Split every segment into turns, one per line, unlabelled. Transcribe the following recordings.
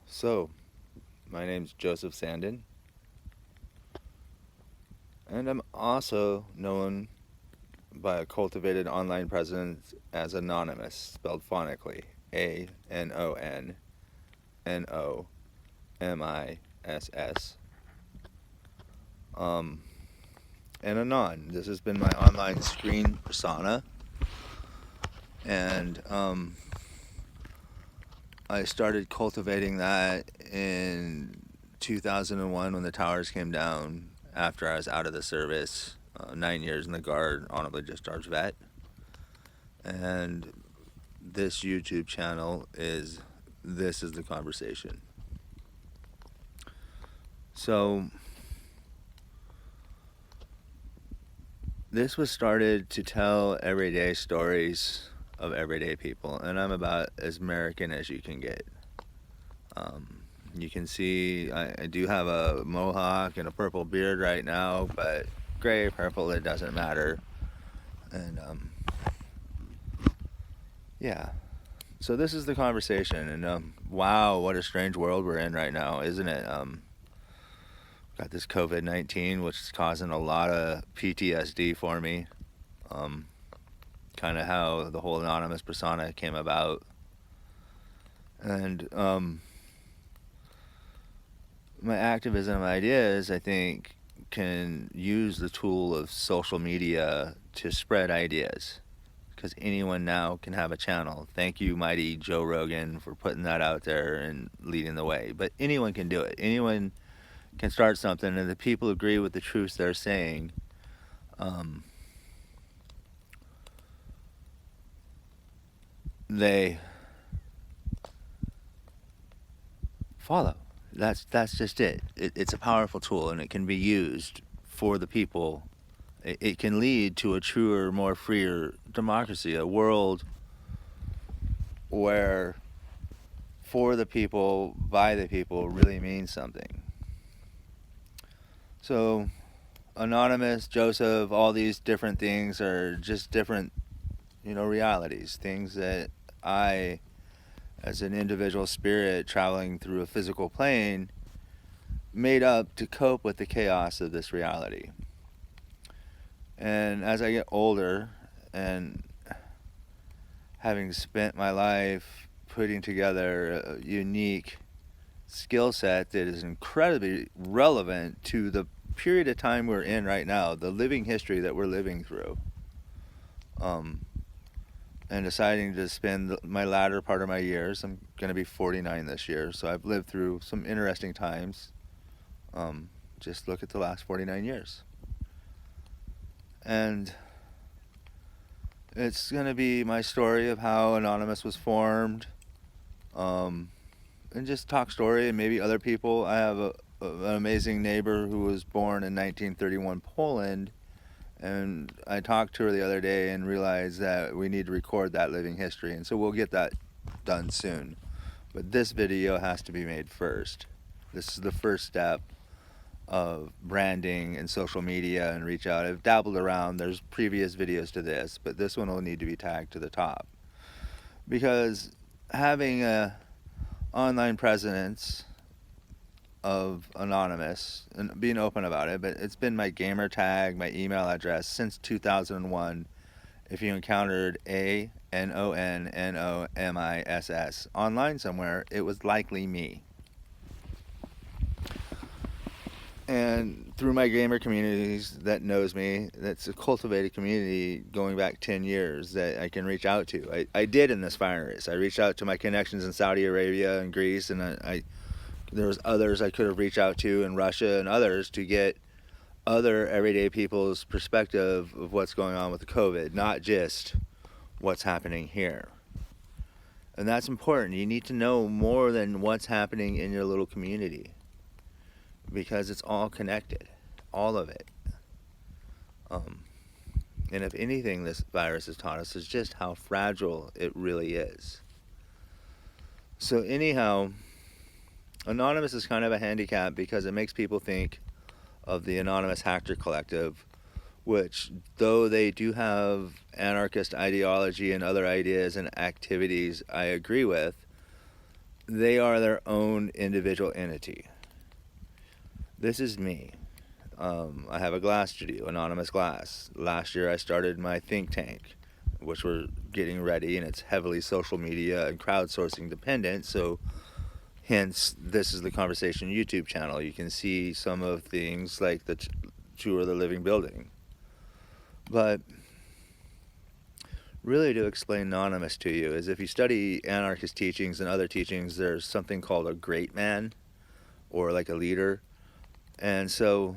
So, my name's Joseph Sanden, and I'm also known by a cultivated online presence as Anonomiss, spelled phonically Anonomiss. Um, and Anon. This has been my online screen persona, and I started cultivating that in 2001 when the towers came down after I was out of the service, 9 years in the Guard, honorably discharged vet. And this YouTube channel is This is the Conversation. So, this was started to tell everyday stories of everyday people, and I'm about as American as you can get. You can see I do have a mohawk and a purple beard right now, but gray, purple, it doesn't matter. And yeah, so this is the conversation, and wow, what a strange world we're in right now, isn't it? Got this COVID-19, which is causing a lot of PTSD for me. Kind of how the whole Anonymous persona came about. And my activism ideas, I think, can use the tool of social media to spread ideas, because anyone now can have a channel. Thank you, mighty Joe Rogan, for putting that out there and leading the way. But anyone can do it. Anyone can start something, and the people agree with the truths they're saying. They follow. That's just it. It's a powerful tool, and it can be used for the people. It can lead to a truer, more freer democracy, a world where for the people, by the people really means something. So, Anonymous, Joseph, all these different things are just different, realities. Things that I, as an individual spirit traveling through a physical plane, made up to cope with the chaos of this reality. And as I get older, and having spent my life putting together a unique skill set that is incredibly relevant to the period of time we're in right now, the living history that we're living through, and deciding to spend my latter part of my years, I'm going to be 49 this year, so I've lived through some interesting times. Just look at the last 49 years. And it's going to be my story of how Anonymous was formed, and just talk story, and maybe other people. I have an amazing neighbor who was born in 1931 Poland, and I talked to her the other day and realized that we need to record that living history, and so we'll get that done soon. But this video has to be made first. This is the first step of branding and social media and reach out. I've dabbled around. There's previous videos to this, but this one will need to be tagged to the top, because having a online presence of Anonymous and being open about it, but it's been my gamer tag, my email address since 2001. If you encountered Anonomiss online somewhere, it was likely me. And through my gamer communities that knows me, that's a cultivated community going back 10 years that I can reach out to. I did in this virus. I reached out to my connections in Saudi Arabia and Greece, and there was others I could have reached out to in Russia and others to get other everyday people's perspective of what's going on with the COVID, not just what's happening here. And that's important. You need to know more than what's happening in your little community, because it's all connected, all of it. And if anything this virus has taught us is just how fragile it really is. So anyhow, Anonymous is kind of a handicap because it makes people think of the Anonymous Hacker Collective, which, though they do have anarchist ideology and other ideas and activities I agree with, they are their own individual entity. This is me. I have a glass studio, Anonomiss Glass. Last year I started my think tank, which we're getting ready, and it's heavily social media and crowdsourcing dependent, so hence this is the Conversation YouTube channel. You can see some of things like the tour of the living building. But really, to explain Anonymous to you is if you study anarchist teachings and other teachings, there's something called a great man or like a leader. And so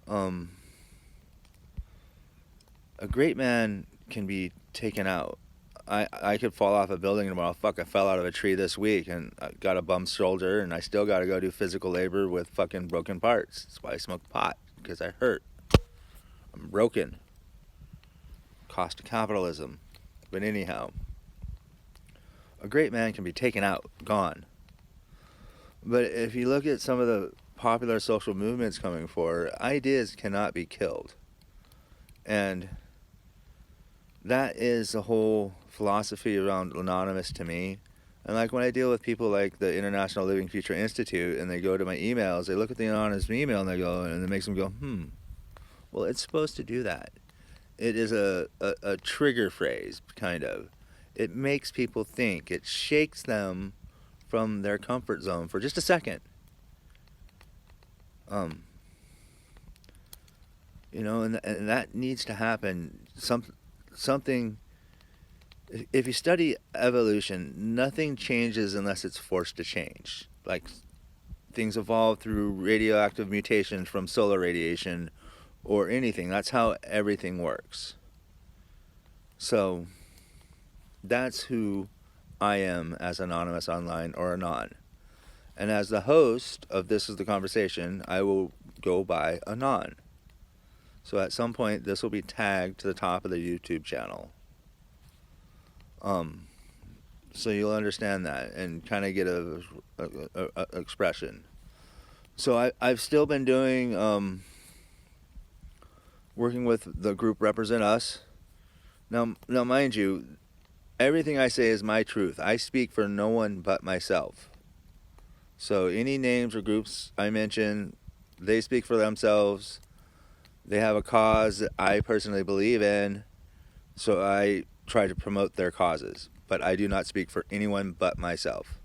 a great man can be taken out. I could fall off a building tomorrow. Fuck, I fell out of a tree this week and I got a bum shoulder and I still got to go do physical labor with fucking broken parts. That's why I smoke pot, because I hurt. I'm broken. Cost of capitalism. But anyhow, a great man can be taken out, gone. But if you look at some of the popular social movements coming forward, ideas cannot be killed. And that is the whole philosophy around Anonymous to me. And like when I deal with people like the International Living Future Institute and they go to my emails, they look at the anonymous email and they go, and it makes them go, well, it's supposed to do that. It is a trigger phrase, kind of. It makes people think. It shakes them from their comfort zone for just a second. You know, and that needs to happen. Something. If you study evolution, nothing changes unless it's forced to change. Like things evolve through radioactive mutation from solar radiation or anything. That's how everything works. So that's who I am as Anonymous Online or Anon. And as the host of This Is the Conversation, I will go by Anon. So at some point, this will be tagged to the top of the YouTube channel. So you'll understand that and kind of get a expression. So I've still been doing, working with the group RepresentUs. Now, mind you, everything I say is my truth. I speak for no one but myself. So any names or groups I mention, they speak for themselves. They have a cause that I personally believe in, so I try to promote their causes. But I do not speak for anyone but myself.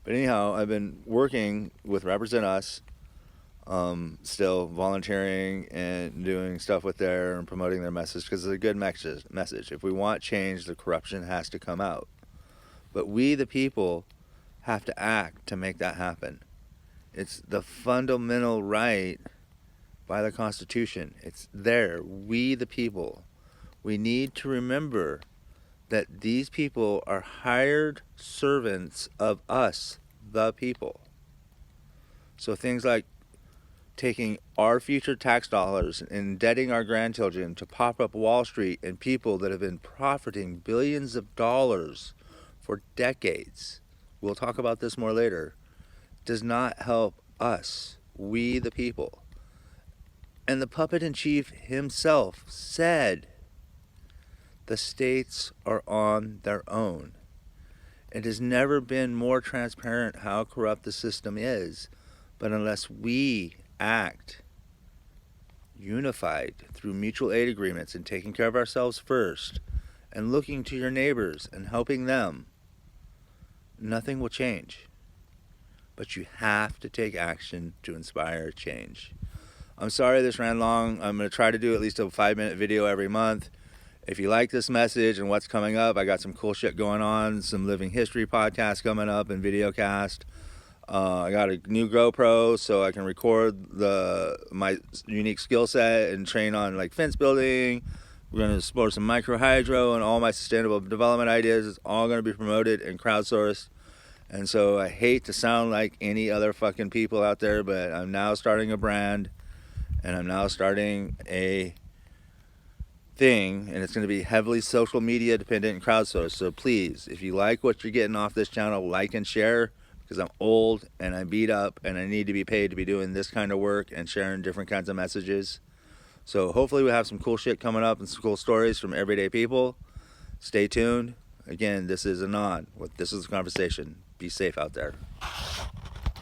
But anyhow, I've been working with RepresentUs, still volunteering and doing stuff with there and promoting their message because it's a good message. If we want change, the corruption has to come out. But we, the people, have to act to make that happen. It's the fundamental right by the Constitution. It's there. We, the people. We need to remember that these people are hired servants of us, the people. So things like taking our future tax dollars and indebting our grandchildren to pop up Wall Street and people that have been profiting billions of dollars for decades, we'll talk about this more later, does not help us, we the people. And the puppet in chief himself said the states are on their own. It has never been more transparent how corrupt the system is, but unless we act unified through mutual aid agreements and taking care of ourselves first and looking to your neighbors and helping them, nothing will change. But you have to take action to inspire change. I'm sorry this ran long. I'm going to try to do at least a 5-minute video every month. If you like this message and what's coming up, I got some cool shit going on, some living history podcasts coming up and videocast. I got a new GoPro so I can record my unique skill set and train on like fence building. We're going to explore some micro hydro and all my sustainable development ideas. It's all going to be promoted and crowdsourced. And so I hate to sound like any other fucking people out there, but I'm now starting a brand and I'm now starting a thing, and it's going to be heavily social media dependent and crowdsourced. So please, if you like what you're getting off this channel, like and share, because I'm old and I'm beat up and I need to be paid to be doing this kind of work and sharing different kinds of messages. So hopefully we have some cool shit coming up and some cool stories from everyday people. Stay tuned. Again, this is Anon. This is a conversation. Be safe out there.